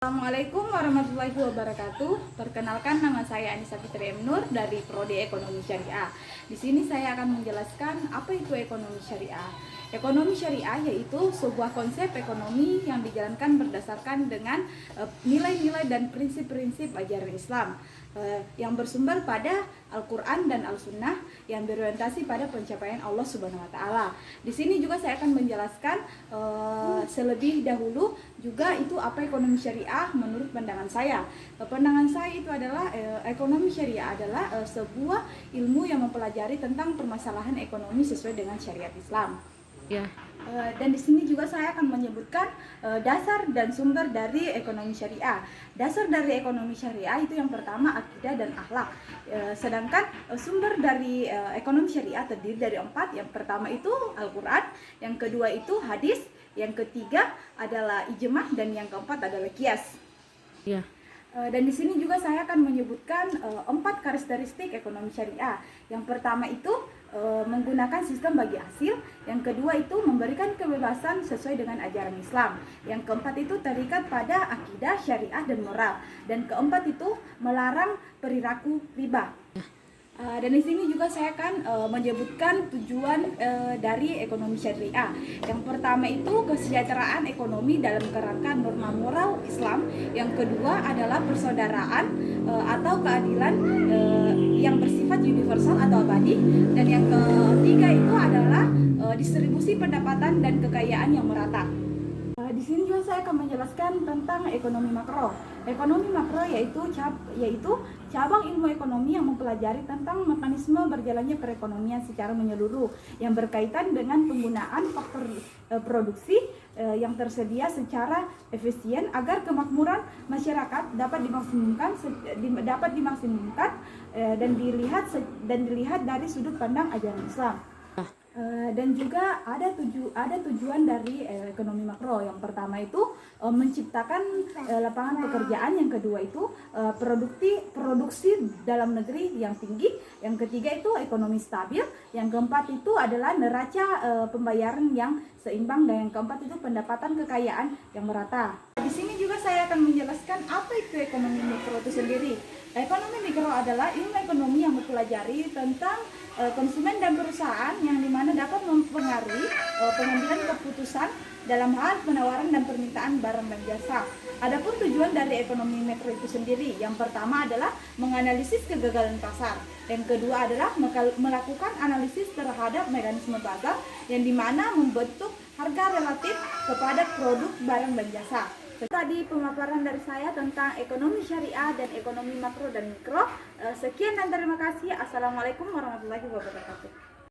Assalamualaikum warahmatullahi wabarakatuh. Perkenalkan, nama saya Anissa Fitri M. Nur dari Prodi Ekonomi Syariah. Di sini saya akan menjelaskan apa itu ekonomi syariah. Ekonomi syariah yaitu sebuah konsep ekonomi yang dijalankan berdasarkan dengan nilai-nilai dan prinsip-prinsip ajaran Islam yang bersumber pada Al-Quran dan Al-Sunnah yang berorientasi pada pencapaian Allah Subhanahu wa Ta'ala. Di sini juga saya akan menjelaskan selebih dahulu juga itu apa ekonomi syariah menurut pandangan saya. Pandangan saya itu adalah ekonomi syariah adalah sebuah ilmu yang mempelajari tentang permasalahan ekonomi sesuai dengan syariat Islam. Ya. Dan di sini juga saya akan menyebutkan dasar dan sumber dari ekonomi syariah. Dasar dari ekonomi syariah itu yang pertama akidah dan akhlak. Sedangkan sumber dari ekonomi syariah terdiri dari 4. Yang pertama itu Al-Quran, yang kedua itu hadis, yang ketiga adalah ijmah, dan yang keempat adalah qiyas. Ya. Dan di sini juga saya akan menyebutkan 4 karakteristik ekonomi syariah. Yang pertama itu menggunakan sistem bagi hasil. Yang kedua itu memberikan kebebasan sesuai dengan ajaran Islam. Yang keempat itu terikat pada akidah, syariah, dan moral. Dan keempat itu melarang perilaku riba. Dan di sini juga saya akan menyebutkan tujuan dari ekonomi syariah. Yang pertama itu kesejahteraan ekonomi dalam kerangka norma moral Islam. Yang kedua adalah persaudaraan atau keadilan yang bersifat universal atau abadi. Dan yang ketiga itu adalah distribusi pendapatan dan kekayaan yang merata. Di sini juga saya akan menjelaskan tentang ekonomi makro. Ekonomi makro yaitu cabang ilmu ekonomi yang mempelajari tentang mekanisme berjalannya perekonomian secara menyeluruh yang berkaitan dengan penggunaan faktor produksi yang tersedia secara efisien agar kemakmuran masyarakat dapat dimaksimumkan dan dilihat dari sudut pandang ajaran Islam. Dan juga ada tujuan dari ekonomi makro. Yang pertama itu menciptakan lapangan pekerjaan, yang kedua itu produksi dalam negeri yang tinggi, yang ketiga itu ekonomi stabil, yang keempat itu adalah neraca pembayaran yang seimbang, dan yang keempat itu pendapatan kekayaan yang merata. Di sini juga saya akan menjelaskan apa itu ekonomi mikro itu sendiri. Ekonomi mikro adalah ilmu ekonomi yang mempelajari tentang konsumen dan perusahaan yang dimana dapat mempengaruhi pengambilan keputusan dalam hal penawaran dan permintaan barang dan jasa. Adapun tujuan dari ekonomi mikro itu sendiri, yang pertama adalah menganalisis kegagalan pasar. Yang kedua adalah melakukan analisis terhadap mekanisme pasar yang dimana membentuk harga relatif kepada produk barang dan jasa. Tadi pemaparan dari saya tentang ekonomi syariah dan ekonomi makro dan mikro. Sekian dan terima kasih. Assalamualaikum warahmatullahi wabarakatuh.